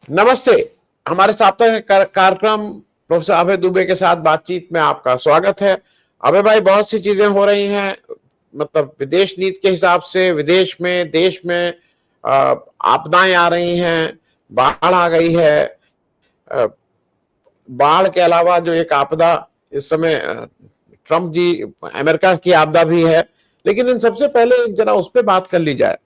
नमस्ते। हमारे साप्ताहिक कार्यक्रम प्रोफेसर अभय दुबे के साथ बातचीत में आपका स्वागत है। अभय भाई, बहुत सी चीजें हो रही हैं, मतलब विदेश नीति के हिसाब से विदेश में देश में आपदाएं आ रही हैं, बाढ़ आ गई है। बाढ़ के अलावा जो एक आपदा इस समय ट्रम्प जी अमेरिका की आपदा भी है, लेकिन इन सबसे पहले एक जरा उस पर बात कर ली जाए।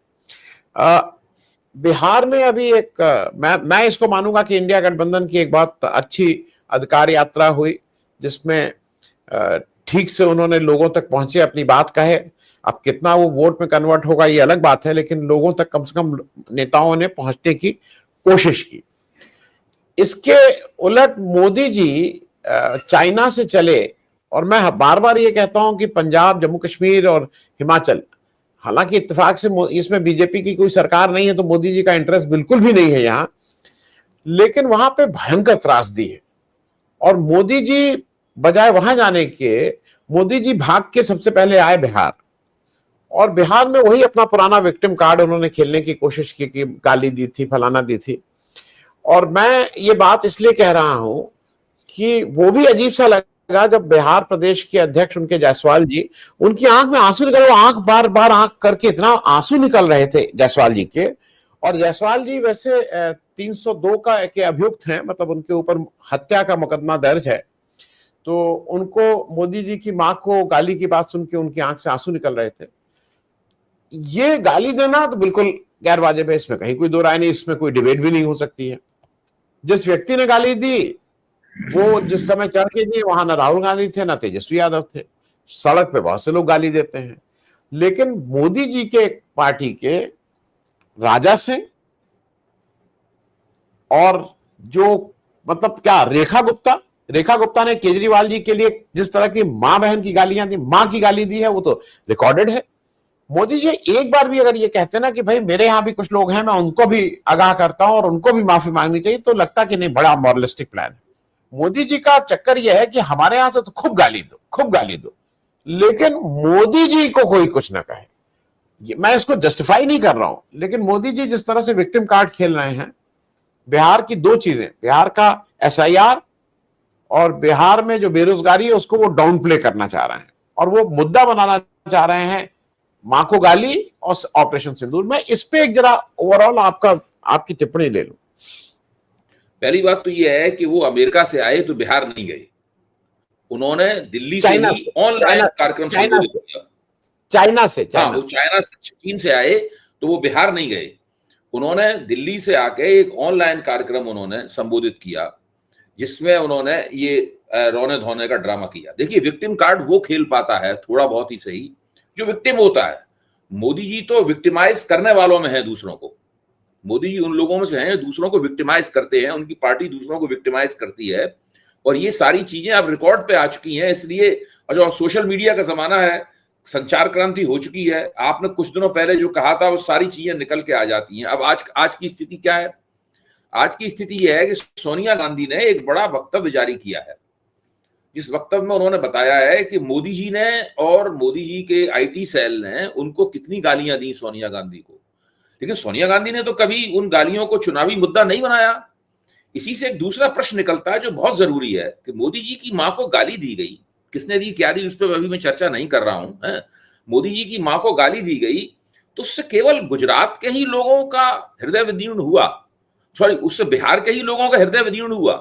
बिहार में अभी एक मैं इसको मानूंगा कि इंडिया गठबंधन की एक बहुत अच्छी अधिकार यात्रा हुई, जिसमें ठीक से उन्होंने लोगों तक पहुंचे, अपनी बात कहे। अब कितना वो वोट में कन्वर्ट होगा ये अलग बात है, लेकिन लोगों तक कम से कम नेताओं ने पहुंचने की कोशिश की। इसके उलट मोदी जी चाइना से चले, और मैं बार बार ये कहता हूं कि पंजाब, जम्मू कश्मीर और हिमाचल, हालांकि इत्तेफाक से इसमें बीजेपी की कोई सरकार नहीं है, तो मोदी जी का इंटरेस्ट बिल्कुल भी नहीं है यहां, लेकिन वहां पे भयंकर त्रासदी है। और मोदी जी बजाय वहां जाने के, मोदी जी भाग के सबसे पहले आए बिहार, और बिहार में वही अपना पुराना विक्टिम कार्ड उन्होंने खेलने की कोशिश की कि गाली दी थी, फलाना दी थी। और मैं ये बात इसलिए कह रहा हूं कि वो भी अजीब सा लगा जब बिहार प्रदेश के अध्यक्ष उनके जायसवाल जी, उनकी आंख में आंसू निकल, वो आंख बार बार आंख करके इतना आंसू निकल रहे थे जायसवाल जी के। और जायसवाल जी वैसे 302 के अभियुक्त हैं, मतलब उनके ऊपर हत्या का मुकदमा दर्ज है। तो उनको मोदी जी की मां को गाली की बात सुन के उनकी आंख से आंसू निकल रहे थे। ये गाली देना तो बिल्कुल गैर वाजिब है, इसमें कहीं कोई दो राय नहीं, इसमें कोई डिबेट भी नहीं हो सकती है। जिस व्यक्ति ने गाली दी वो जिस समय चढ़ के दिए, वहां ना राहुल गांधी थे ना तेजस्वी यादव थे। सड़क पे बहुत से लोग गाली देते हैं, लेकिन मोदी जी के पार्टी के राजा सिंह और जो, मतलब क्या, रेखा गुप्ता ने केजरीवाल जी के लिए जिस तरह की मां बहन की गालियां दी, मां की गाली दी है, वो तो रिकॉर्डेड है। मोदी जी एक बार भी अगर ये कहते ना कि भाई मेरे यहां भी कुछ लोग हैं, मैं उनको भी आगाह करता हूं और उनको भी माफी मांगनी चाहिए, तो लगता कि नहीं, बड़ा मॉरलिस्टिक प्लान है। मोदी जी का चक्कर यह है कि हमारे यहां से तो खूब गाली दो, खूब गाली दो, लेकिन मोदी जी को कोई कुछ ना कहे। मैं इसको जस्टिफाई नहीं कर रहा हूं, लेकिन मोदी जी जिस तरह से विक्टिम कार्ड खेल रहे हैं, बिहार की दो चीजें, बिहार का एसआईआर और बिहार में जो बेरोजगारी है उसको वो डाउन प्ले करना चाह रहे हैं, और वो मुद्दा बनाना चाह रहे हैं मां को गाली और ऑपरेशन सिंदूर। मैं इस पे एक जरा ओवरऑल आपकी टिप्पणी ले लूं। पहली बात तो यह है कि वो अमेरिका से आए तो बिहार नहीं गए, उन्होंने दिल्ली से ही ऑनलाइन कार्यक्रम संबोधित किया। चाइना से हाँ, वो चाइना से, चीन से आए तो वो बिहार नहीं गए, उन्होंने दिल्ली से आके एक ऑनलाइन कार्यक्रम उन्होंने संबोधित किया, जिसमें उन्होंने ये रोने धोने का ड्रामा किया। देखिए, विक्टिम कार्ड वो खेल पाता है थोड़ा बहुत ही सही जो विक्टिम होता है। मोदी जी तो विक्टिमाइज करने वालों में है दूसरों को। मोदी जी उन लोगों में से हैं दूसरों को विक्टिमाइज करते हैं, उनकी पार्टी दूसरों को विक्टिमाइज करती है, और ये सारी चीजें अब रिकॉर्ड पे आ चुकी हैं। इसलिए जो सोशल मीडिया का जमाना है, संचार क्रांति हो चुकी है। आपने कुछ दिनों पहले जो कहा था वो सारी चीजें निकल के आ जाती हैं। अब आज की स्थिति क्या है? आज की स्थिति यह है कि सोनिया गांधी ने एक बड़ा वक्तव्य जारी किया है, जिस वक्तव्य में उन्होंने बताया है कि मोदी जी ने और मोदी जी के आईटी सेल ने उनको कितनी गालियां दी सोनिया गांधी को। लेकिन सोनिया गांधी ने तो कभी उन गालियों को चुनावी मुद्दा नहीं बनाया। इसी से एक दूसरा प्रश्न निकलता है जो बहुत जरूरी है कि मोदी जी की मां को गाली दी गई, किसने दी, क्या दी, उस पर अभी मैं चर्चा नहीं कर रहा हूं। मोदी जी की मां को गाली दी गई तो उससे केवल गुजरात के ही लोगों का हृदय विदीर्ण हुआ, सॉरी, उससे बिहार के ही लोगों का हृदय विदीर्ण हुआ,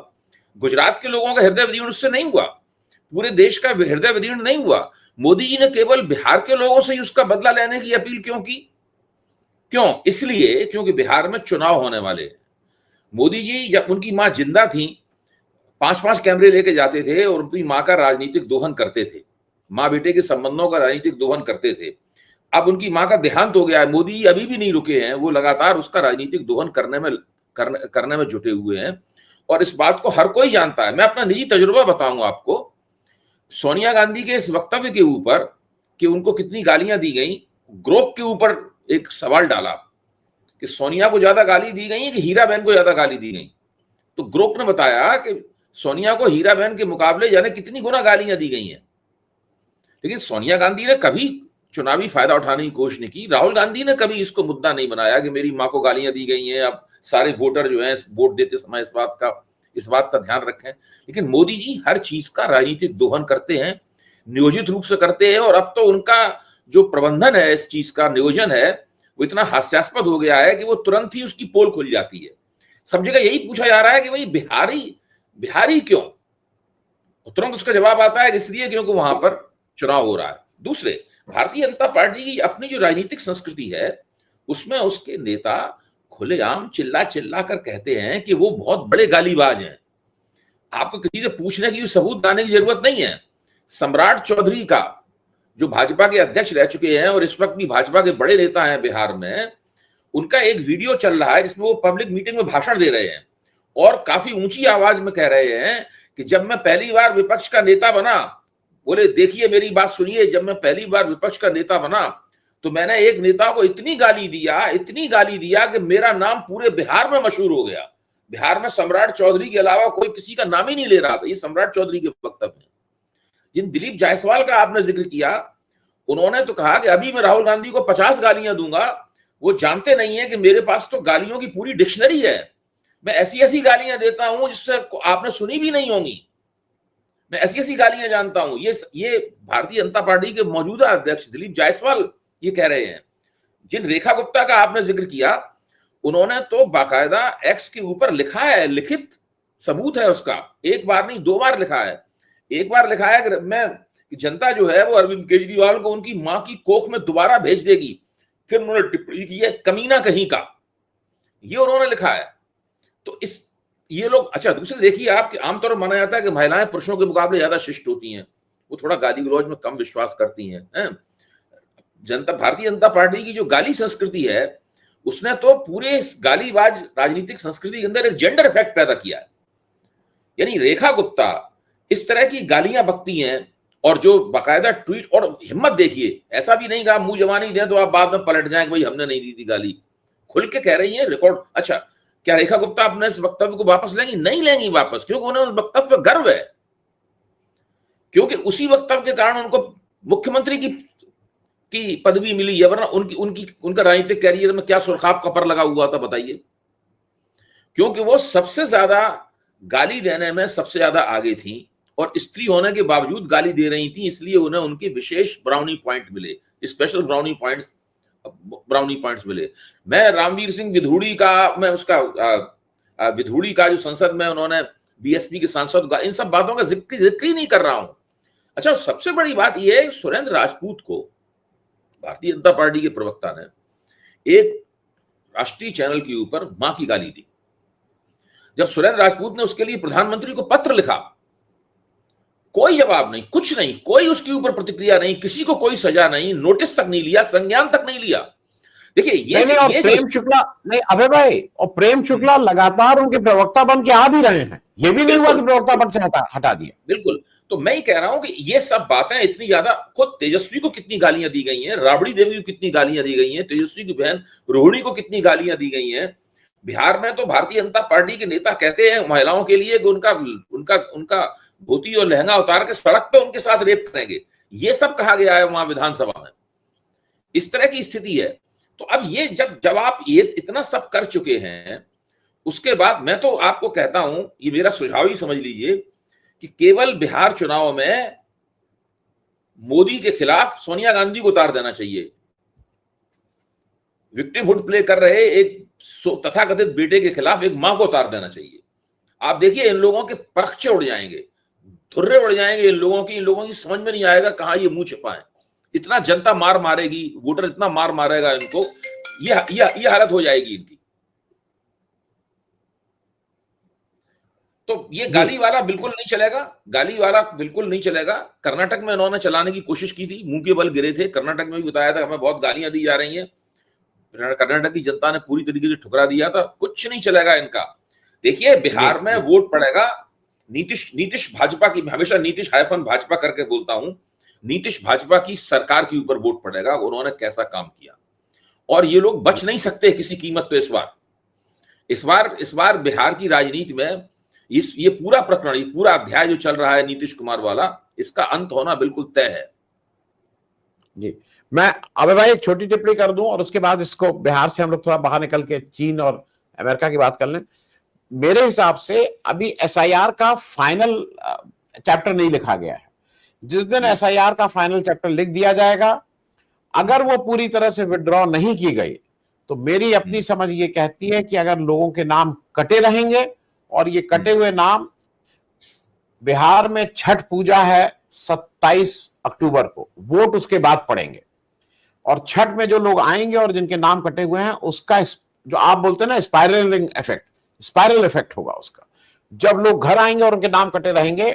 गुजरात के लोगों का हृदय विदीर्ण उससे नहीं हुआ, पूरे देश का हृदय विदीर्ण नहीं हुआ। मोदी जी ने केवल बिहार के लोगों से ही उसका बदला लेने की अपील क्यों की? क्यों? इसलिए क्योंकि बिहार में चुनाव होने वाले हैं। मोदी जी जब उनकी मां जिंदा थी 5-5 कैमरे लेके जाते थे और उनकी मां का राजनीतिक दोहन करते थे, मां बेटे के संबंधों का राजनीतिक दोहन करते थे। अब उनकी मां का देहांत हो गया है, मोदी जी अभी भी नहीं रुके हैं, वो लगातार उसका राजनीतिक दोहन करने में जुटे हुए हैं, और इस बात को हर कोई जानता है। मैं अपना निजी तजुर्बा बताऊंगा आपको। सोनिया गांधी के इस वक्तव्य के ऊपर कि उनको कितनी गालियां दी गई, ग्रोक के ऊपर एक सवाल डाला कि सोनिया को ज्यादा गाली दी गई है कि हीरा बहन को ज्यादा गाली दी गई। तो ग्रोक ने बताया कि सोनिया को हीरा बहन के मुकाबले जाने कितनी गुना गालियां दी गई हैं। लेकिन सोनिया गांधी ने कभी चुनावी फायदा उठाने की कोशिश नहीं की। राहुल गांधी ने कभी इसको मुद्दा नहीं बनाया कि मेरी माँ को गालियां दी गई हैं, अब सारे वोटर जो हैं वोट देते समय इस बात का ध्यान रखें। लेकिन मोदी जी हर चीज का राजनीतिक दोहन करते हैं, नियोजित रूप से करते हैं, और अब तो उनका जो प्रबंधन है, इस चीज का नियोजन है, वो इतना हास्यास्पद हो गया है कि वो तुरंत ही उसकी पोल खुल जाती है। सब जगह यही पूछा जा रहा है कि भाई बिहारी क्यों? तुरंत उसका जवाब आता है इसलिए क्योंकि वहां पर चुनाव हो रहा है। दूसरे, भारतीय जनता पार्टी की अपनी जो राजनीतिक संस्कृति है, उसमें उसके नेता खुलेआम चिल्ला चिल्ला कर कहते हैं कि वो बहुत बड़े गालीबाज हैं। आपको किसी से पूछने की सबूत लाने की जरूरत नहीं है। सम्राट चौधरी का, जो भाजपा के अध्यक्ष रह चुके हैं और इस वक्त भी भाजपा के बड़े नेता हैं बिहार में, उनका एक वीडियो चल रहा है जिसमें वो पब्लिक मीटिंग में भाषण दे रहे हैं और काफी ऊंची आवाज में कह रहे हैं कि जब मैं पहली बार विपक्ष का नेता बना, बोले देखिए मेरी बात सुनिए, जब मैं पहली बार विपक्ष का नेता बना तो मैंने एक नेता को इतनी गाली दिया कि मेरा नाम पूरे बिहार में मशहूर हो गया। बिहार में सम्राट चौधरी के अलावा कोई किसी का नाम ही नहीं ले रहा था। ये सम्राट चौधरी के वक्तव्य हैं। जिन दिलीप जायसवाल का आपने जिक्र किया, उन्होंने तो कहा कि अभी मैं राहुल गांधी को 50 गालियां दूंगा। वो जानते नहीं है कि मेरे पास तो गालियों की पूरी डिक्शनरी है। मैं ऐसी ऐसी गालियां देता हूं जिससे आपने सुनी भी नहीं होंगी। मैं ऐसी ऐसी गालियां जानता हूं। ये भारतीय जनता पार्टी के मौजूदा अध्यक्ष दिलीप जायसवाल ये कह रहे हैं। जिन रेखा गुप्ता का आपने जिक्र किया, उन्होंने तो बाकायदा एक्स के ऊपर लिखा है, लिखित सबूत है उसका, एक बार नहीं 2 बार लिखा है। एक बार लिखा है कि जनता जो है वो अरविंद केजरीवाल को उनकी मां की कोख में दोबारा भेज देगी। फिर उन्होंने टिप्पणी की है कमीना कहीं का, ये उन्होंने लिखा है। तो ये लोग, अच्छा दूसरे देखिए आप कि आमतौर पर माना जाता है कि महिलाएं पुरुषों के मुकाबले ज्यादा शिष्ट होती हैं, वो थोड़ा गाली गलौज में कम विश्वास करती हैं। भारतीय जनता पार्टी की जो गाली संस्कृति है, उसने तो पूरे गालीबाज राजनीतिक संस्कृति के अंदर एक जेंडर इफेक्ट पैदा किया है। यानी रेखा गुप्ता इस तरह की गालियां बकती हैं और जो बाकायदा ट्वीट, और हिम्मत देखिए, ऐसा भी नहीं कहा मुंह जवानी दें तो आप बाद में पलट जाएं कि भाई हमने नहीं दी थी गाली। खुल के कह रही है, रिकॉर्ड। अच्छा, क्या रेखा गुप्ता अपने इस वक्तव्य को वापस लेंगी? नहीं लेंगी वापस, क्योंकि उन्हें उस वक्तव्य पर गर्व है, क्योंकि उसी वक्तव्य के कारण उनको मुख्यमंत्री की पदवी मिली है। वरना उनका राजनीतिक कैरियर में क्या सुरखाब कपर लगा हुआ था बताइए? क्योंकि वो सबसे ज्यादा गाली देने में सबसे ज्यादा आगे थी और स्त्री होने के बावजूद गाली दे रही थी, इसलिए उन्हें उनके विशेष ब्राउनी पॉइंट मिले, स्पेशल ब्राउनी पॉइंट्स मिले। मैं रामवीर सिंह विधूड़ी का जो संसद में उन्होंने बीएसपी के सांसद, इन सब बातों का जिक्र ही नहीं कर रहा हूं। अच्छा, सबसे बड़ी बात यह है, सुरेंद्र राजपूत को भारतीय जनता पार्टी के प्रवक्ता ने एक राष्ट्रीय चैनल के ऊपर मां की गाली दी। जब सुरेंद्र राजपूत ने उसके लिए प्रधानमंत्री को पत्र लिखा, कोई जवाब नहीं, कुछ नहीं, कोई उसके ऊपर प्रतिक्रिया नहीं, किसी को कोई सजा नहीं, नोटिस तक नहीं लिया, संज्ञान तक नहीं लिया। देखिए ये प्रेम शुक्ला नहीं, अभय भाई, और प्रेम शुक्ला लगातार उनके प्रवक्ता बन के आ भी रहे हैं। ये भी नहीं हुआ कि प्रवक्ता पद से हटा दिया। बिल्कुल। तो मैं ही कह रहा हूं कि ये सब बातें इतनी ज्यादा, खुद तेजस्वी को कितनी गालियां दी गई हैं, राबड़ी देवी को कितनी गालियां दी गई हैं, तेजस्वी की बहन रोहिणी को कितनी गालियां दी गई हैं। बिहार में तो भारतीय जनता पार्टी के नेता कहते हैं महिलाओं के लिए कि उनका धोती और लहंगा उतार के सड़क पे उनके साथ रेप करेंगे। ये सब कहा गया है वहां विधानसभा में। इस तरह की स्थिति है। तो अब ये जब आप ये इतना सब कर चुके हैं, उसके बाद मैं तो आपको कहता हूं, ये मेरा सुझाव ही समझ लीजिए कि केवल बिहार चुनाव में मोदी के खिलाफ सोनिया गांधी को उतार देना चाहिए। विक्टिमहुड प्ले कर रहे एक तथाकथित बेटे के खिलाफ एक मां को उतार देना चाहिए। आप देखिए इन लोगों के परखचे उड़ जाएंगे, धुर्रे उड़ जाएंगे इन लोगों की समझ में नहीं आएगा कहां ये मुंह छिपाएं। इतना जनता मार मारेगी, वोटर इतना मार मारेगा इनको, ये हालत हो जाएगी इनकी। तो ये गाली वाला बिल्कुल नहीं चलेगा। कर्नाटक में इन्होंने चलाने की कोशिश की थी, मुंह के बल गिरे थे। कर्नाटक में भी बताया था हमें बहुत गालियां दी जा रही हैं। कर्नाटक की जनता ने पूरी तरीके से ठुकरा दिया था। कुछ नहीं चलेगा इनका। देखिए बिहार में वोट पड़ेगा नीतीश भाजपा की, हमेशा नीतीश हाइफन भाजपा करके बोलता हूं, नीतीश भाजपा की सरकार के ऊपर वोट पड़ेगा, उन्होंने कैसा काम किया। और ये लोग बच नहीं सकते किसी कीमत पे। इस बार बिहार की राजनीति में ये पूरा प्रकरण, ये पूरा अध्याय जो चल रहा है नीतीश कुमार वाला, इसका अंत होना बिल्कुल तय है। जी, मैं अबे भाई एक छोटी टिप्पणी कर दूं और उसके बाद इसको बिहार से हम लोग थोड़ा बाहर निकल के चीन और अमेरिका की बात कर लें। मेरे हिसाब से अभी एसआईआर का फाइनल चैप्टर नहीं लिखा गया है। जिस दिन एसआईआर का फाइनल चैप्टर लिख दिया जाएगा, अगर वो पूरी तरह से विड्रॉ नहीं की गई, तो मेरी अपनी समझ ये कहती है कि अगर लोगों के नाम कटे रहेंगे और ये कटे हुए नाम, बिहार में छठ पूजा है 27 अक्टूबर को, वोट उसके बाद पड़ेंगे और छठ में जो लोग आएंगे और जिनके नाम कटे हुए हैं, उसका जो आप बोलते हैं ना स्पाइरल इफेक्ट होगा उसका। जब लोग घर आएंगे और उनके नाम कटे रहेंगे,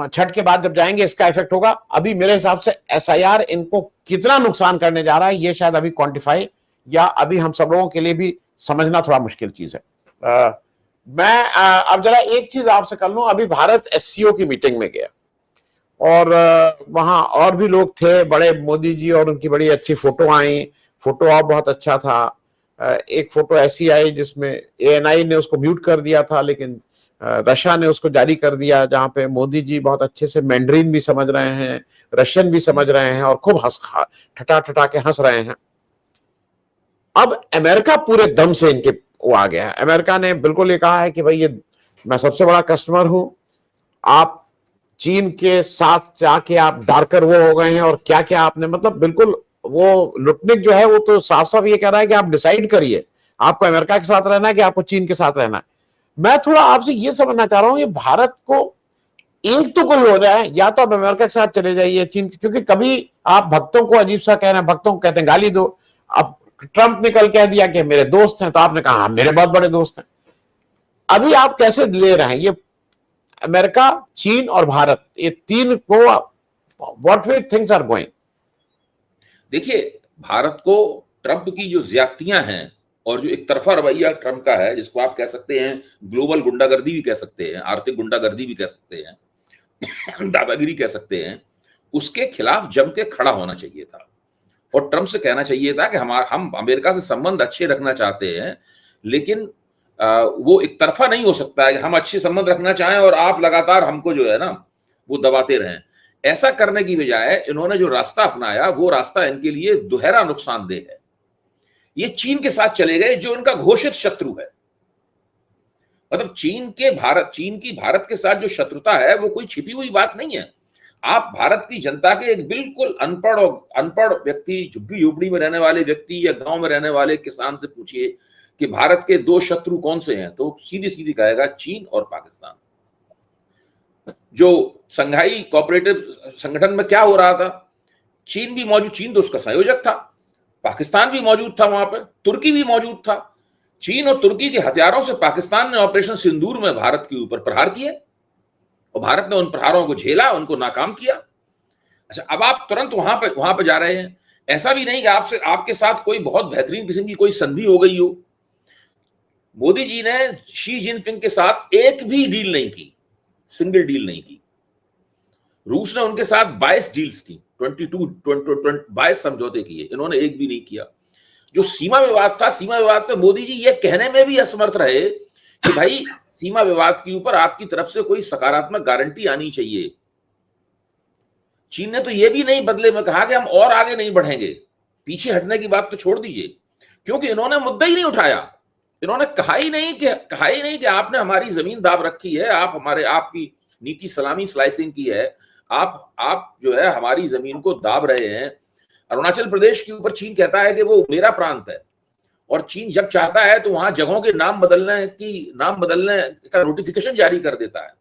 छठ के बाद जब जाएंगे, इसका इफेक्ट होगा। अभी मेरे हिसाब से एसआईआर इनको कितना नुकसान करने जा रहा है, ये शायद अभी क्वांटिफाई या अभी हम सब लोगों के लिए भी समझना थोड़ा मुश्किल चीज है। मैं अब जरा एक चीज आपसे कर लूं। अभी भारत एससीओ की मीटिंग में गया और वहां और भी लोग थे, बड़े मोदी जी और उनकी बड़ी अच्छी फोटो आई। फोटो आप बहुत अच्छा था। एक फोटो ऐसी आई जिसमें एएनआई ने उसको म्यूट कर दिया था, लेकिन रशिया ने उसको जारी कर दिया, जहां पे मोदी जी बहुत अच्छे से मैंड्रीन भी समझ रहे हैं, रशियन भी समझ रहे हैं और खूब ठटा ठटा के हंस रहे हैं। अब अमेरिका पूरे दम से इनके वो आ गया है। अमेरिका ने बिल्कुल ये कहा है कि भाई ये मैं सबसे बड़ा कस्टमर हूं, आप चीन के साथ जाके आप डार्कर वो हो गए हैं और क्या क्या आपने, मतलब बिल्कुल वो लुटनिक जो है वो तो साफ साफ ये कह रहा है कि आप डिसाइड करिए आपको अमेरिका के साथ रहना है कि आपको चीन के साथ रहना है। मैं थोड़ा आपसे ये समझना चाह रहा हूं, ये भारत को एक तो कोई हो जाए, या तो आप अमेरिका के साथ चले जाइए, चीन, क्योंकि कभी आप भक्तों को अजीब सा कह रहे हैं, भक्तों को कहते हैं गाली दो। अब ट्रंप ने कल कह दिया कि मेरे दोस्त हैं, तो आपने कहा हाँ मेरे बहुत बड़े दोस्त हैं। अभी आप कैसे ले रहे हैं ये अमेरिका, चीन और भारत, ये तीन को, what way things are going? देखिए, भारत को ट्रंप की जो ज्यादतियां हैं और जो एक तरफा रवैया ट्रंप का है, जिसको आप कह सकते हैं ग्लोबल गुंडागर्दी भी कह सकते हैं, आर्थिक गुंडागर्दी भी कह सकते हैं, दादागिरी कह सकते हैं, उसके खिलाफ जम के खड़ा होना चाहिए था और ट्रंप से कहना चाहिए था कि हम अमेरिका से संबंध अच्छे रखना चाहते हैं, लेकिन वो एक तरफा नहीं हो सकता है कि हम अच्छे संबंध रखना चाहें और आप लगातार हमको जो है ना वो दबाते रहें। ऐसा करने की बजाय इन्होंने जो रास्ता अपनाया, वो रास्ता इनके लिए दोहरा नुकसानदेह है। ये चीन के साथ चले गए, जो इनका घोषित शत्रु है। मतलब चीन की भारत के साथ जो शत्रुता है वो कोई छिपी हुई बात नहीं है। आप भारत की जनता के एक बिल्कुल अनपढ़ व्यक्ति, झुग्गी झोपड़ी में रहने वाले व्यक्ति या गांव में रहने वाले किसान से पूछिए कि भारत के दो शत्रु कौन से हैं, तो सीधी सीधी कहेगा चीन और पाकिस्तान। जो संघाई कोऑपरेटिव संगठन में क्या हो रहा था, चीन भी मौजूद, चीन तो उसका संयोजक था, पाकिस्तान भी मौजूद था, वहां पर तुर्की भी मौजूद था। चीन और तुर्की के हथियारों से पाकिस्तान ने ऑपरेशन सिंदूर में भारत के ऊपर प्रहार किए और भारत ने उन प्रहारों को झेला, उनको नाकाम किया। अच्छा, अब आप तुरंत वहां पर जा रहे हैं। ऐसा भी नहीं कि आपके साथ कोई बहुत बेहतरीन किस्म की कोई संधि हो गई हो। मोदी जी ने शी जिनपिंग के साथ एक भी डील नहीं की, सिंगल डील नहीं की। रूस ने उनके साथ 22 डील्स की, 22 समझौते किए, इन्होंने एक भी नहीं किया। जो सीमा विवाद था, सीमा विवाद पे मोदी जी ये कहने में भी असमर्थ रहे कि भाई सीमा विवाद के ऊपर आपकी तरफ से कोई सकारात्मक गारंटी आनी चाहिए। चीन ने तो ये भी नहीं बदले में कहा कि हम और आगे नहीं बढ़ेंगे। पीछे हटने की बात तो छोड़ दीजिए, क्योंकि इन्होंने मुद्दा ही नहीं उठाया। इन्होंने कहा ही नहीं कि आपने हमारी जमीन दाब रखी है, आपकी नीति सलामी स्लाइसिंग की है, आप जो है हमारी जमीन को दाब रहे हैं। अरुणाचल प्रदेश के ऊपर चीन कहता है कि वो मेरा प्रांत है, और चीन जब चाहता है तो वहां जगहों के नाम बदलने का नोटिफिकेशन जारी कर देता है।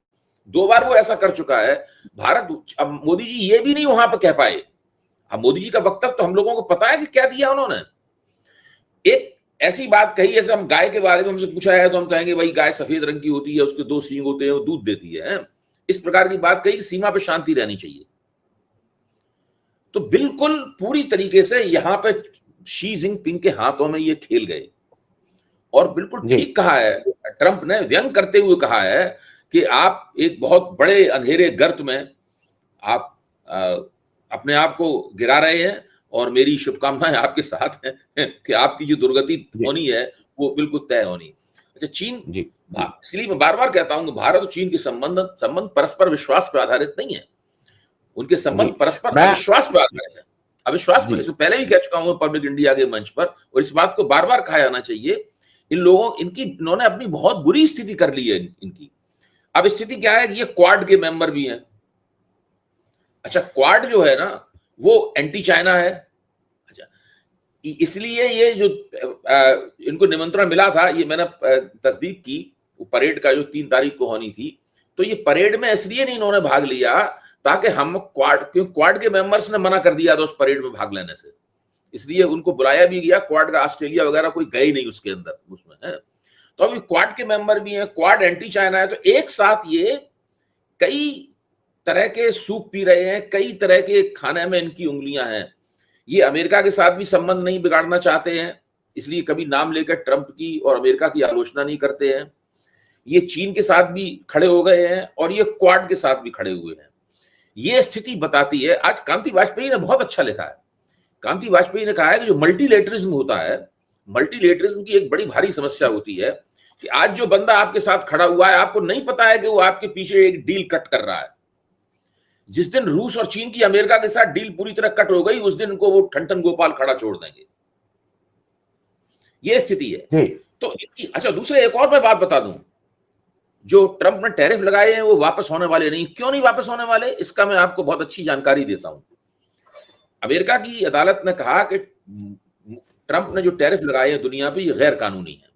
2 बार वो ऐसा कर चुका है। अब मोदी जी ये भी नहीं वहां पर कह पाए। अब मोदी जी का वक्तव्य तो हम लोगों को पता है कि क्या दिया उन्होंने। एक ऐसी बात कही, जैसे हम गाय के बारे में हमसे पूछा है तो हम कहेंगे भाई गाय सफेद रंग की होती है, उसके 2 सींग होते हैं, वो दूध देती है। इस प्रकार की बात कही कि सीमा पे शांति रहनी चाहिए। तो बिल्कुल पूरी तरीके से यहां पे शी जिनपिंग के हाथों में ये खेल गए। और बिल्कुल ठीक कहा है ट्रंप ने, व्यंग करते हुए कहा है कि आप एक बहुत बड़े अंधेरे गर्त में आप अपने आप को गिरा रहे हैं, और मेरी शुभकामनाएं आपके साथ हैं कि आपकी जो दुर्गति होनी है वो बिल्कुल तय होनी। अच्छा, चीन, इसलिए मैं बार बार कहता हूं कि भारत और चीन के संबंध परस्पर विश्वास पर आधारित नहीं है। उनके संबंध परस्पर विश्वास पर आधारित है। अविश्वास में पहले भी कह चुका हूं पब्लिक इंडिया के मंच पर, और इस बात को बार बार कहा जाना चाहिए, इन्होंने अपनी बहुत बुरी स्थिति कर ली है इनकी। अब स्थिति क्या है कि ये क्वाड के मेंबर भी हैं। अच्छा, क्वाड जो है ना वो एंटी चाइना है। अच्छा, इसलिए ये जो इनको निमंत्रण मिला था, ये मैंने तस्दीक की, परेड का जो 3 तारीख को होनी थी, तो ये परेड में इसलिए नहीं इन्होंने भाग लिया ताकि हम क्वाड के मेंबर्स ने मना कर दिया था उस परेड में भाग लेने से, इसलिए उनको बुलाया भी गया। क्वाड का ऑस्ट्रेलिया वगैरह कोई गए नहीं उसके अंदर, उसमें है। तो अभी क्वाड के मेंबर भी हैं, क्वाड एंटी चाइना है, तो एक साथ ये कई तरह के सूप पी रहे हैं, कई तरह के खाने में इनकी उंगलियां हैं। ये अमेरिका के साथ भी संबंध नहीं बिगाड़ना चाहते हैं, इसलिए कभी नाम लेकर ट्रंप की और अमेरिका की आलोचना नहीं करते हैं। ये चीन के साथ भी खड़े हो गए हैं और ये क्वाड के साथ भी खड़े हुए हैं। ये स्थिति बताती है, आज कांति वाजपेयी ने बहुत अच्छा लिखा है। कांति वाजपेयी ने कहा है कि जो मल्टीलेटरिज्म होता है, मल्टीलेटरिज्म की एक बड़ी भारी समस्या होती है कि आज जो बंदा आपके साथ खड़ा हुआ है, आपको नहीं पता है कि वो आपके पीछे एक डील कट कर रहा है। जिस दिन रूस और चीन की अमेरिका के साथ डील पूरी तरह कट हो गई, उस दिन उनको वो ठन गोपाल खड़ा छोड़ देंगे। ये स्थिति है। तो अच्छा, दूसरे एक और मैं बात बता दूं, जो ट्रंप ने टैरिफ लगाए हैं वो वापस होने वाले नहीं। क्यों नहीं वापस होने वाले, इसका मैं आपको बहुत अच्छी जानकारी देता हूं। अमेरिका की अदालत ने कहा कि ट्रंप ने जो टैरिफ लगाए हैं दुनिया पे, ये गैर कानूनी है,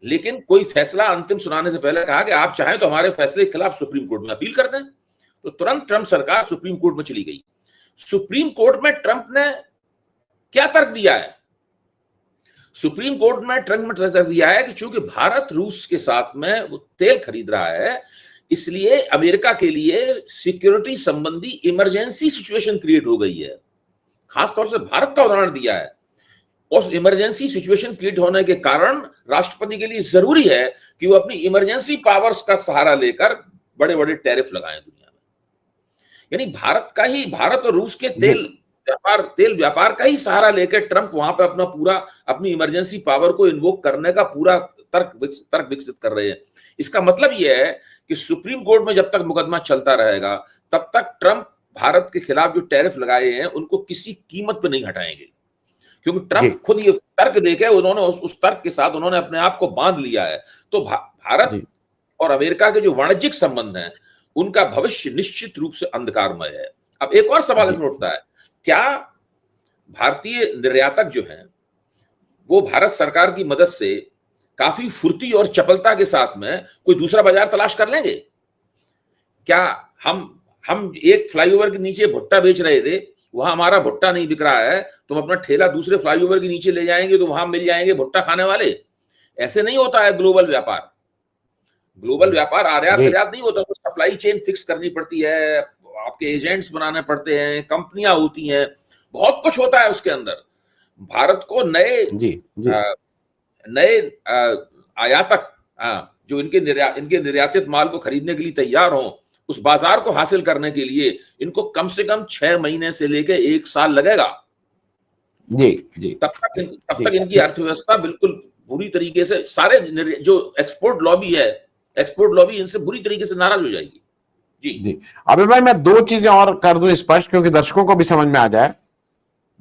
लेकिन कोई फैसला अंतिम सुनाने से पहले कहा कि आप चाहें तो हमारे फैसले के खिलाफ सुप्रीम कोर्ट में अपील कर दें। तो तुरंत ट्रंप सरकार सुप्रीम कोर्ट में चली गई। सुप्रीम कोर्ट में ट्रंप ने क्या तर्क दिया है? सुप्रीम कोर्ट में ट्रंप ने तर्क दिया है कि चूंकि भारत रूस के साथ में वो तेल खरीद रहा है, इसलिए अमेरिका के लिए सिक्योरिटी संबंधी इमरजेंसी सिचुएशन क्रिएट हो गई है। खासतौर से भारत का उदाहरण दिया है। उस इमरजेंसी सिचुएशन क्रिएट होने के कारण राष्ट्रपति के लिए जरूरी है कि वो अपनी इमरजेंसी पावर्स का सहारा लेकर बड़े बड़े टैरिफ लगाएं दुनिया में। यानी भारत और रूस के तेल व्यापार का ही सहारा लेकर ट्रंप वहां पे अपनी इमरजेंसी पावर को इन्वोक करने का पूरा तर्क विकसित कर रहे हैं। इसका मतलब यह है कि सुप्रीम कोर्ट में जब तक मुकदमा चलता रहेगा, तब तक ट्रंप भारत के खिलाफ जो टैरिफ लगाए हैं उनको किसी कीमत पे नहीं हटाएंगे, क्योंकि ट्रंप खुद ये तर्क देके उन्होंने उस तर्क के साथ उन्होंने अपने आप को बांध लिया है। तो भारत और अमेरिका के जो वाणिज्यिक संबंध हैं, उनका भविष्य निश्चित रूप से अंधकारमय है। अब एक और सवाल इसमें उठता है, क्या भारतीय निर्यातक जो हैं वो भारत सरकार की मदद से काफी फुर्ती और चपलता के साथ में कोई दूसरा बाजार तलाश कर लेंगे? क्या हम एक फ्लाईओवर के नीचे भुट्टा बेच रहे थे, वहां हमारा भुट्टा नहीं बिक रहा है, तो हम अपना ठेला दूसरे फ्लाईओवर के नीचे ले जाएंगे तो वहां मिल जाएंगे भुट्टा खाने वाले? ऐसे नहीं होता है ग्लोबल व्यापार। ग्लोबल व्यापार आयात निर्यात नहीं होता, तो सप्लाई चेन फिक्स करनी पड़ती है, आपके एजेंट्स बनाने पड़ते हैं, कंपनियां होती हैं, बहुत कुछ होता है उसके अंदर। भारत को नए आयातक जो इनके निर्यातित माल को खरीदने के लिए तैयार हों, उस बाजार को हासिल करने के लिए इनको कम से कम 6 महीने से लेकर 1 साल लगेगा। तब तक इनकी अर्थव्यवस्था बिल्कुल बुरी तरीके से, सारे जो एक्सपोर्ट लॉबी इनसे बुरी तरीके से नाराज हो जाएगी। जी अबे भाई, मैं 2 चीजें और कर दूं स्पष्ट, क्योंकि दर्शकों को भी समझ में आ जाए।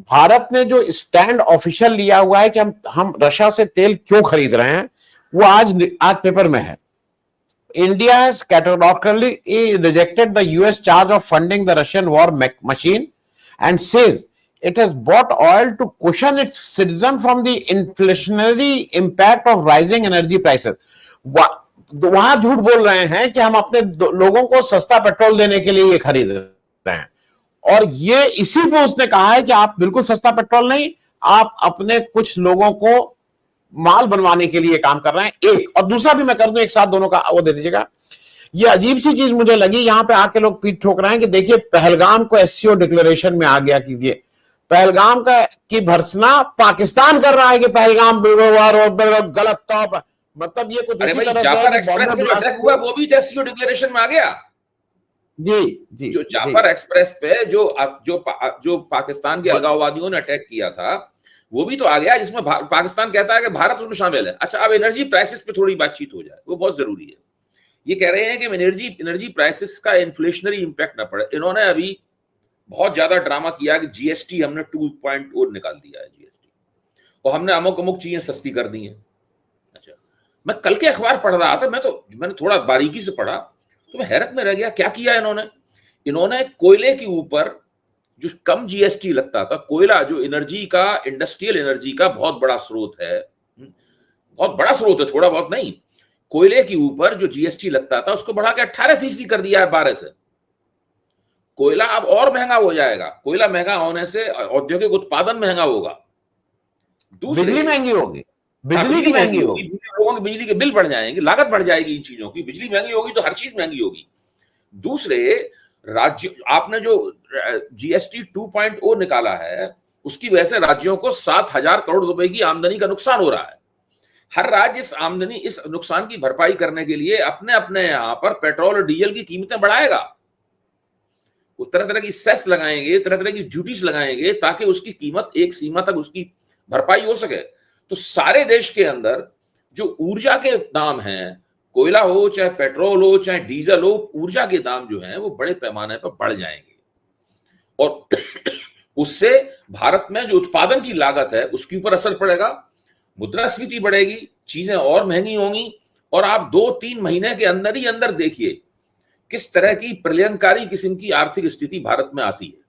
भारत ने जो स्टैंड ऑफिशियल लिया हुआ है कि हम रशिया से तेल क्यों खरीद रहे हैं, वो आज पेपर में है। India has categorically rejected the US charge of funding the Russian war machine and says it has bought oil to cushion its citizens from the inflationary impact of rising energy prices. वहां झूठ बोल रहे हैं कि हम अपने लोगों को सस्ता पेट्रोल देने के लिए ये खरीद रहे हैं, और ये इसी पे उसने कहा है कि आप बिल्कुल सस्ता पेट्रोल नहीं, आप अपने कुछ लोगों को माल बनवाने के लिए काम कर रहे हैं। एक और दूसरा भी मैं कर दूं, एक साथ दोनों का वो दे दीजिएगा। ये अजीब सी चीज मुझे लगी, यहां पे आके लोग पीठ ठोक रहे हैं कि देखिए पहलगाम को एससीओ डिक्लेरेशन में आ गया कीजिए। पहलगाम की भर्त्सना पाकिस्तान कर रहा है कि पहलगाम गलत था, मतलब ये कुछ इसी तरह से हुआ, वो भी एससीओ डिक्लेरेशन में आ गया। जी जो जाफर एक्सप्रेस पे जो पाकिस्तान के अलगाववादियों ने अटैक किया था, वो भी तो आ गया, जिसमें पाकिस्तान कहता है कि भारत उसमें शामिल है। अच्छा, अब एनर्जी प्राइसेस पे थोड़ी बातचीत हो जाए, वो बहुत जरूरी है। ये कह रहे हैं कि एनर्जी प्राइसेस का इन्फ्लेशनरी इंपैक्ट ना पड़े। इन्होंने अभी बहुत ज्यादा ड्रामा किया कि जीएसटी हमने 2.0 निकाल दिया है, जीएसटी, और हमने अमुक अमुक चीजें सस्ती कर दी हैं। अच्छा, मैं कल के अखबार पढ़ रहा था, मैंने थोड़ा बारीकी से पढ़ा तो मैं हैरत में रह गया। क्या किया इन्होंने कोयले के ऊपर जो कम जीएसटी लगता था, कोयला जो एनर्जी का, इंडस्ट्रियल एनर्जी का बहुत बड़ा स्रोत है, बहुत बड़ा स्रोत है, थोड़ा बहुत नहीं, कोयले के ऊपर जो जीएसटी लगता था उसको बढ़ा के 18% कर दिया है, 12 से। कोयला अब और महंगा हो जाएगा। कोयला महंगा होने से औद्योगिक उत्पादन महंगा होगा, बिजली महंगी होगी, बिजली बिजली महंगी होगी, लोगों के बिजली के बिल बढ़ जाएंगे, लागत बढ़ जाएगी इन चीजों की। बिजली महंगी होगी तो हर चीज महंगी होगी। दूसरे, राज्य, आपने जो जीएसटी 2.0 निकाला है उसकी वजह से राज्यों को 7,000 करोड़ रुपए की आमदनी का नुकसान हो रहा है। हर राज्य इस नुकसान की भरपाई करने के लिए अपने अपने यहां पर पेट्रोल और डीजल की कीमतें बढ़ाएगा। वो तरह तरह की सेस लगाएंगे, तरह तरह की ड्यूटीज लगाएंगे ताकि उसकी कीमत एक सीमा तक उसकी भरपाई हो सके। तो सारे देश के अंदर जो ऊर्जा के दाम हैं, कोयला हो चाहे पेट्रोल हो चाहे डीजल हो, ऊर्जा के दाम जो हैं वो बड़े पैमाने पर बढ़ जाएंगे, और उससे भारत में जो उत्पादन की लागत है उसके ऊपर असर पड़ेगा, मुद्रास्फीति बढ़ेगी, चीजें और महंगी होंगी, और आप 2-3 महीने के अंदर ही अंदर देखिए किस तरह की प्रलयंकारी किस्म की आर्थिक स्थिति भारत में आती है।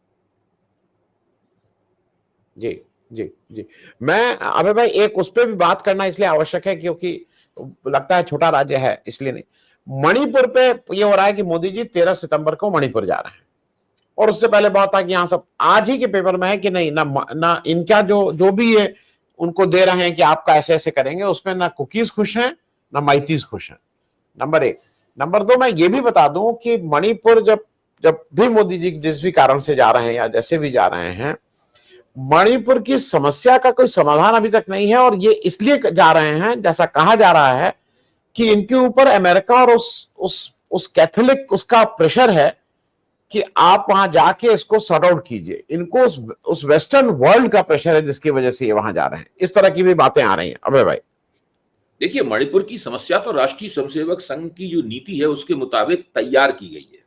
जी जी जी। मैं अबे भाई एक उस पर भी बात करना इसलिए आवश्यक है क्योंकि लगता है छोटा राज्य है, इसलिए नहीं। मणिपुर पे ये हो रहा है कि मोदी जी 13 सितंबर को मणिपुर जा रहे हैं, और उससे पहले बहुत था कि यहाँ सब, आज ही के पेपर में है कि नहीं, ना इनका जो भी ये उनको दे रहे हैं कि आपका ऐसे ऐसे करेंगे, उसमें ना कुकीज खुश हैं ना माइतीज खुश हैं, नंबर 1। नंबर 2, मैं ये भी बता दूं कि मणिपुर जब भी मोदी जी जिस भी कारण से जा रहे हैं या जैसे भी जा रहे हैं, मणिपुर की समस्या का कोई समाधान अभी तक नहीं है, और ये इसलिए जा रहे हैं, जैसा कहा जा रहा है कि इनके ऊपर अमेरिका और उस कैथोलिक उसका प्रेशर है कि आप वहां जाके इसको सॉर्ट आउट कीजिए। इनको उस वेस्टर्न वर्ल्ड का प्रेशर है जिसकी वजह से ये वहां जा रहे हैं। इस तरह की भी बातें आ रही हैं। अबे भाई देखिए, मणिपुर की समस्या तो राष्ट्रीय स्वयंसेवक संघ की जो नीति है उसके मुताबिक तैयार की गई है।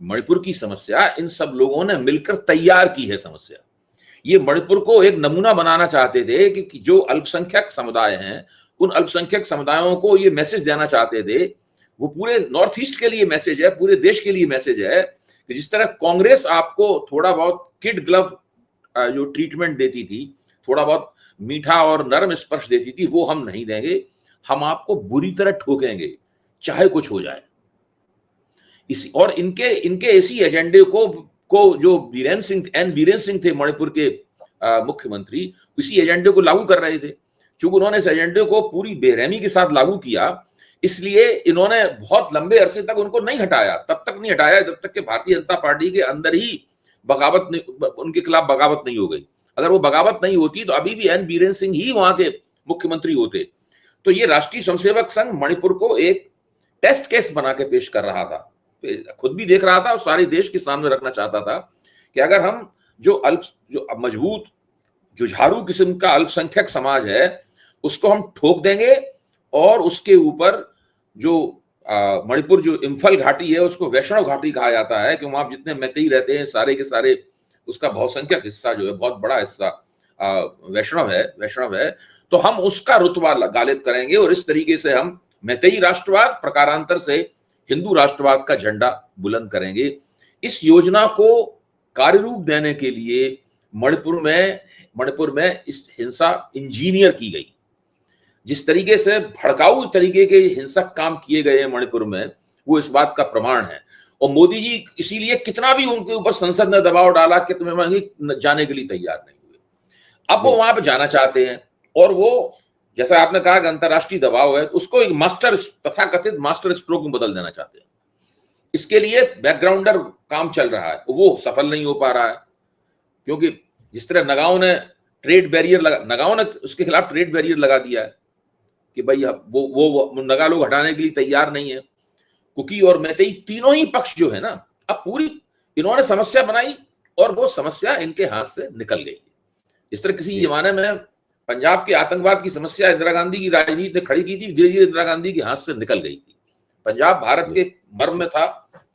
मणिपुर की समस्या इन सब लोगों ने मिलकर तैयार की है समस्या। ये मणिपुर को एक नमूना बनाना चाहते थे कि जो अल्पसंख्यक समुदाय हैं, उन अल्पसंख्यक समुदायों को ये मैसेज देना चाहते थे। वो पूरे नॉर्थ ईस्ट के लिए मैसेज है, पूरे देश के लिए मैसेज है कि जिस तरह कांग्रेस आपको थोड़ा बहुत किड ग्लव जो ट्रीटमेंट देती थी, थोड़ा बहुत मीठा और नरम स्पर्श देती थी, वो हम नहीं देंगे। हम आपको बुरी तरह ठोकेंगे चाहे कुछ हो जाए। और इनके इसी एजेंडे को जो वीरेंद्र सिंह थे मणिपुर के मुख्यमंत्री, इसी एजेंडे को लागू कर रहे थे। चूंकि उन्होंने इस एजेंडे को पूरी बेरहमी के साथ लागू किया, इसलिए इन्होंने बहुत लंबे अरसे तक उनको नहीं हटाया। तब तक नहीं हटाया जब तक कि भारतीय जनता पार्टी के अंदर ही उनके खिलाफ बगावत नहीं हो गई। अगर वो बगावत नहीं होती तो अभी भी एन बीरेन सिंह ही वहां के मुख्यमंत्री होते। तो ये राष्ट्रीय स्वयंसेवक संघ मणिपुर को एक टेस्ट केस बना के पेश कर रहा था, खुद भी देख रहा था और सारे देश के सामने रखना चाहता था कि अगर हम जो मजबूत जुझारू किस्म का अल्पसंख्यक समाज है उसको हम ठोक देंगे, और उसके ऊपर जो मणिपुर जो इम्फल घाटी है उसको वैष्णव घाटी कहा जाता है, कि वहां जितने मैतेई रहते हैं सारे के सारे उसका बहुसंख्यक हिस्सा जो है, बहुत बड़ा हिस्सा वैष्णव है। तो हम उसका रुतबा गालिब करेंगे, और इस तरीके से हम मैतेई राष्ट्रवाद प्रकारांतर से हिंदू राष्ट्रवाद का झंडा बुलंद करेंगे। इस योजना को कार्यरूप देने के लिए मणिपुर में इस हिंसा इंजीनियर की गई। जिस तरीके से भड़काऊ तरीके के हिंसक काम किए गए हैं मणिपुर में, वो इस बात का प्रमाण है। और मोदी जी इसीलिए कितना भी उनके ऊपर संसद ने दबाव डाला कि तुम्हें जाने के लिए तैयार नहीं हुए। अब वो वहां पे जाना चाहते हैं, और वो जैसा आपने कहा कि अंतरराष्ट्रीय दबाव है, उसको एक तथाकथित मास्टर स्ट्रोक में बदल देना चाहते हैं। इसके लिए बैकग्राउंडर काम चल रहा है, वो सफल नहीं हो पा रहा है, क्योंकि जिस तरह नगाओं ने उसके खिलाफ ट्रेड बैरियर लगा दिया है कि भाई वो नगा लोग हटाने के लिए तैयार नहीं है। कुकी और मैतेई तीनों ही पक्ष जो है ना, अब पूरी इन्होंने समस्या बनाई और वो समस्या इनके हाथ से निकल गई। इस तरह किसी जमाने में पंजाब के आतंकवाद की समस्या इंदिरा गांधी की राजनीति ने खड़ी की थी, धीरे धीरे इंदिरा गांधी के हाथ से निकल गई थी। पंजाब भारत के मर्म में था,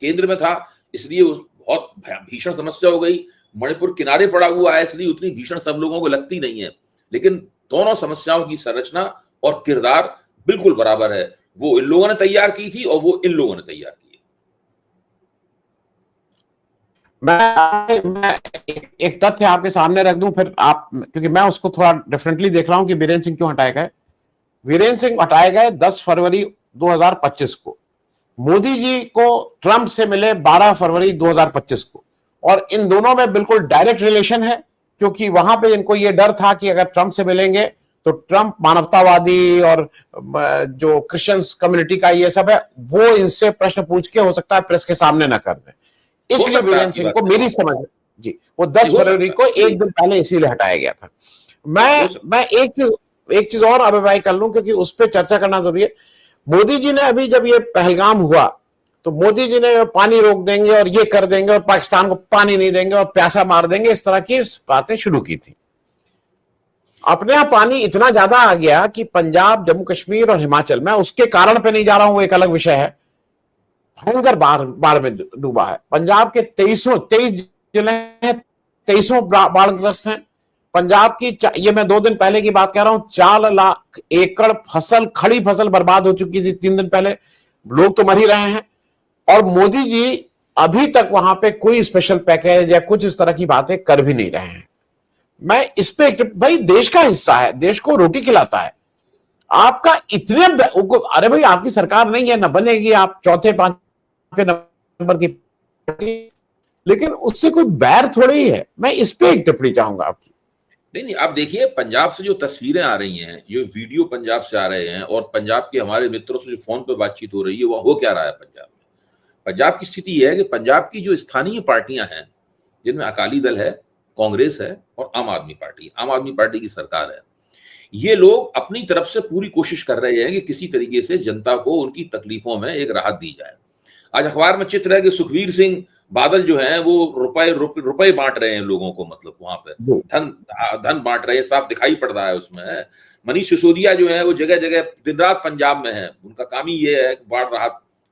केंद्र में था, इसलिए बहुत भीषण समस्या हो गई। मणिपुर किनारे पड़ा हुआ है, इसलिए उतनी भीषण सब लोगों को लगती नहीं है, लेकिन दोनों समस्याओं की संरचना और किरदार बिल्कुल बराबर है। वो इन लोगों ने तैयार की थी और वो इन लोगों ने तैयार की है। मैं एक तथ्य आपके सामने रख दूं, फिर आप, क्योंकि मैं उसको थोड़ा डिफरेंटली देख रहा हूं कि वीरेंद्र सिंह क्यों हटाए गए। वीरेंद्र सिंह हटाए गए 10 फरवरी 2025 को। मोदी जी को ट्रंप से मिले 12 फरवरी 2025 को, और इन दोनों में बिल्कुल डायरेक्ट रिलेशन है, क्योंकि वहां पे इनको ये डर था कि अगर ट्रंप से मिलेंगे तो ट्रंप मानवतावादी और जो क्रिश्चियंस कम्युनिटी का ये सब है, वो इनसे प्रश्न पूछ के हो सकता है प्रेस के सामने ना कर दें। इसलिए वीरेंद्र सिंह को, मेरी समझ जी, वो 10 फरवरी को एक दिन पहले इसीलिए हटाया गया था। मैं एक चीज और अभिप्राय कर लूं, क्योंकि उस पर चर्चा करना जरूरी है। मोदी जी ने अभी जब ये पहलगाम हुआ तो मोदी जी ने पानी रोक देंगे और ये कर देंगे और पाकिस्तान को पानी नहीं देंगे और प्यासा मार देंगे, इस तरह की बातें शुरू की थी। अपने यहाँ पानी इतना ज्यादा आ गया कि पंजाब, जम्मू कश्मीर और हिमाचल, मैं उसके कारण पे नहीं जा रहा हूं, वो एक अलग विषय है, भयंकर बाढ़ में डूबा है। पंजाब के 23 जिले हैं, 23 बाढ़ग्रस्त हैं। पंजाब की, ये मैं 2 दिन पहले की बात कह रहा हूं, 4 लाख एकड़ फसल, खड़ी फसल बर्बाद हो चुकी थी 3 दिन पहले। लोग तो मर ही रहे हैं, और मोदी जी अभी तक वहां पे कोई स्पेशल पैकेज या कुछ इस तरह की बातें कर भी नहीं रहे हैं। मैं इस पे, भाई देश का हिस्सा है, देश को रोटी खिलाता है, आपका इतने, अरे भाई आपकी सरकार नहीं है, ना बनेगी, आप चौथे 5वें नंबर की, लेकिन उससे कोई बैर थोड़ी ही है। मैं इस पे एक टिप्पणी चाहूंगा आपकी। नहीं, आप देखिए पंजाब से जो तस्वीरें आ रही हैं, जो वीडियो पंजाब से आ रहे हैं, और पंजाब के हमारे मित्रों से जो फोन पे बातचीत हो रही है, वो हो क्या रहा है पंजाब में। पंजाब की स्थिति यह है कि पंजाब की जो स्थानीय पार्टियां हैं, जिनमें अकाली दल है, कांग्रेस है और आम आदमी पार्टी की सरकार है, ये लोग अपनी तरफ से पूरी कोशिश कर रहे हैं कि किसी तरीके से जनता को उनकी तकलीफों में एक राहत दी जाए। आज अखबार में चित्र है कि सुखबीर सिंह बादल जो हैं वो रुपए बांट रहे हैं लोगों को, मतलब वहां पे धन बांट रहे हैं, साफ दिखाई पड़ रहा है उसमें। मनीष सिसोदिया जो है वो जगह जगह दिन रात पंजाब में है, उनका काम ही ये है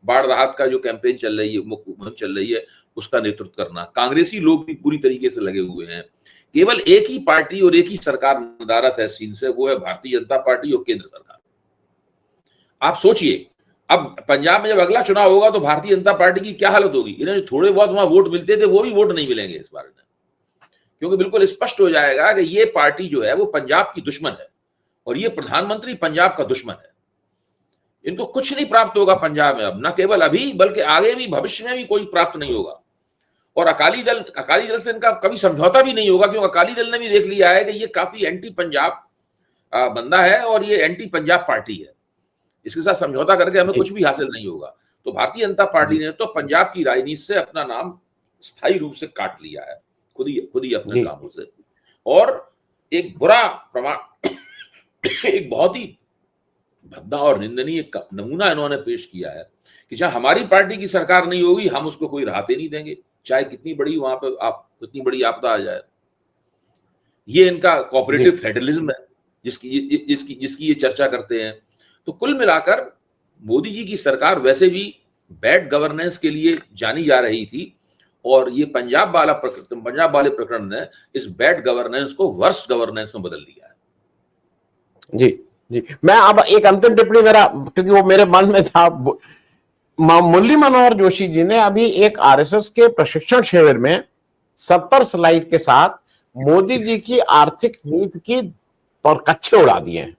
बाढ़ राहत का जो कैंपेन चल रही है, मुहिम चल रही है, उसका नेतृत्व करना। कांग्रेसी लोग भी पूरी तरीके से लगे हुए हैं। केवल एक ही पार्टी और एक ही सरकार नदारत है सीन से, वो है भारतीय जनता पार्टी और केंद्र सरकार। आप सोचिए, अब पंजाब में जब अगला चुनाव होगा तो भारतीय जनता पार्टी की क्या हालत होगी। इन्हें थोड़े बहुत वहां वोट मिलते थे, वो भी वोट नहीं मिलेंगे इस बार में, क्योंकि बिल्कुल स्पष्ट हो जाएगा कि ये पार्टी जो है वो पंजाब की दुश्मन है, और ये प्रधानमंत्री पंजाब का दुश्मन है। इनको कुछ नहीं प्राप्त होगा पंजाब में, अब न केवल अभी बल्कि आगे भी, भविष्य में भी कोई प्राप्त नहीं होगा। और अकाली दल से इनका कभी समझौता भी नहीं होगा, क्योंकि अकाली दल ने भी देख लिया है कि ये काफी एंटी पंजाब बंदा है और ये एंटी पंजाब पार्टी है, इसके साथ समझौता करके हमें कुछ भी हासिल नहीं होगा। तो भारतीय जनता पार्टी ने तो पंजाब की राजनीति से अपना नाम स्थायी रूप से काट लिया है, खुद ही अपने कामों से। और एक बुरा प्रमाण एक बहुत ही भद्दा और निंदनीय नमूना इन्होंने पेश किया है कि जहां हमारी पार्टी की सरकार नहीं होगी, हम उसको कोई राहत नहीं देंगे, चाहे कितनी बड़ी वहां पे कितनी बड़ी आपदा आ जाए। ये इनका कोऑपरेटिव फेडरलिज्म है, जिसकी ये चर्चा करते हैं। तो कुल मिलाकर मोदी जी की सरकार वैसे भी बैड गवर्नेंस के लिए जानी जा रही थी, और ये पंजाब वाले प्रकरण ने इस बैड गवर्नेंस को वर्स्ट गवर्नेंस में बदल दिया है। जी, मैं अब एक अंतिम टिप्पणी, मेरा, क्योंकि वो मेरे मन में था, मुरली मनोहर जोशी जी ने अभी एक आरएसएस के प्रशिक्षण शिविर में 70 स्लाइड के साथ मोदी जी की आर्थिक नीति की पर कच्चे उड़ा दिए हैं,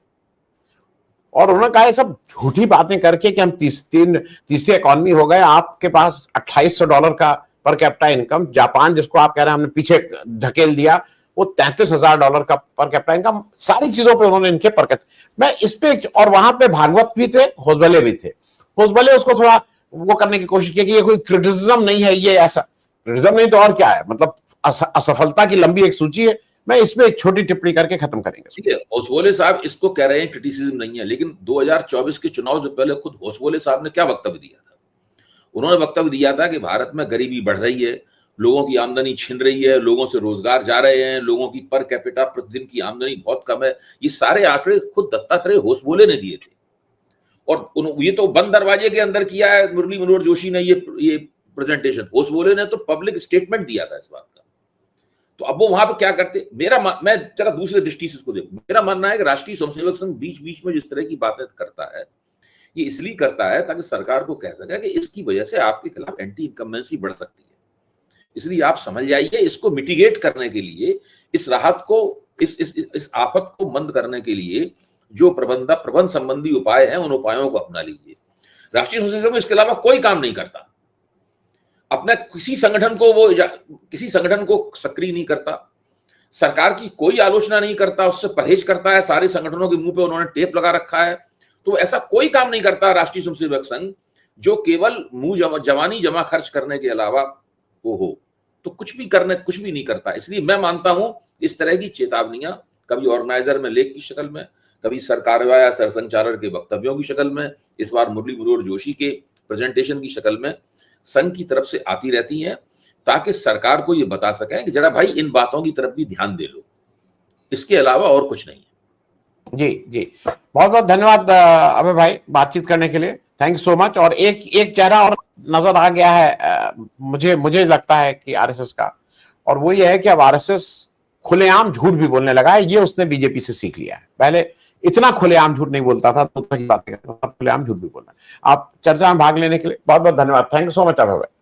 और उन्होंने कहा ये सब झूठी बातें करके कि हम तीसरी इकॉनमी हो गए, आपके पास $2800 का पर कैपिटा इनकम, जापान जिसको आप कह रहे हैं हमने पीछे ढकेल दिया, वो $33,000 का पर कैपिटा इनकम, सारी चीजों पे उन्होंने इनके मैं इस पे, और वहां पे भागवत भी थे, होसबले भी थे। होसबले उसको थोड़ा वो करने की कोशिश की कि ये कोई क्रिटिसिज्म नहीं है, ये ऐसा क्रिटिसिज्म नहीं तो और क्या है, मतलब असफलता की लंबी एक सूची है। मैं इसमें एक छोटी टिप्पणी करके खत्म करेंगे। ठीक है, होसबोले साहब इसको कह रहे हैं क्रिटिसिज्म नहीं है, लेकिन 2024 के चुनाव से पहले खुद होसबोले साहब ने क्या वक्तव्य दिया था? उन्होंने वक्तव्य दिया था कि भारत में गरीबी बढ़ रही है, लोगों की आमदनी छिन रही है, लोगों से रोजगार जा रहे हैं, लोगों की पर कैपिटा प्रतिदिन की आमदनी बहुत कम है। ये सारे आंकड़े खुद दत्तात्रेय होसबोले ने दिए थे, और ये तो बंद दरवाजे के अंदर किया है मुरली मनोहर जोशी ने ये प्रेजेंटेशन, ओसबोले ने तो पब्लिक स्टेटमेंट दिया था इस बात का। तो अब वो वहां पे क्या करते, मैं जरा दूसरे दृष्टि से इसको देखूं। मेरा मानना है कि राष्ट्रीय स्वयंसेवक संघ बीच बीच में जिस तरह की बातें करता है, ये इसलिए करता है ताकि सरकार को कह सके कि इसकी वजह से आपके खिलाफ एंटी इनकम्बेंसी बढ़ सकती है, इसलिए आप समझ जाइए। इसको मिटिगेट करने के लिए, इस राहत को, इस आफत को मंद करने के लिए जो प्रबंध संबंधी उपाय हैं, उन उपायों को अपना लीजिए। राष्ट्रीय स्वयंसेवक संघ इसके अलावा कोई काम नहीं करता। अपने किसी संगठन को सक्रिय नहीं करता, सरकार की कोई आलोचना नहीं करता, उससे परहेज करता है। सारे संगठनों के मुंह पे उन्होंने टेप लगा रखा है। तो ऐसा कोई काम नहीं करता राष्ट्रीय स्वयंसेवक संघ जो केवल मुंह जवानी जमा खर्च करने के अलावा वो हो, तो कुछ भी नहीं करता। इसलिए मैं मानता हूं इस तरह की चेतावनियां कभी ऑर्गेनाइजर में लेख की शक्ल में, कभी सरकार या सरसंचालन के वक्तव्यों की शक्ल में, इस बार मुरली मनोहर जोशी के प्रेजेंटेशन की शक्ल में संघ की तरफ से आती रहती हैं, ताकि सरकार को ये बता सकें कि जरा भाई इन बातों की तरफ भी ध्यान दे लो। इसके अलावा और कुछ नहीं है। जी जी, बहुत बहुत धन्यवाद अभय भाई बातचीत करने के लिए, थैंक यू सो मच। और एक चेहरा और नजर आ गया है मुझे लगता है कि आरएसएस का, और वो ये है कि अब आरएसएस खुलेआम झूठ भी बोलने लगा है। ये उसने बीजेपी से सीख लिया है। पहले इतना खुलेआम झूठ नहीं बोलता था, तो बातें करता था, खुलेआम झूठ भी बोलना। आप चर्चा में भाग लेने के लिए बहुत बहुत धन्यवाद, थैंक यू सो मच अभय भाई।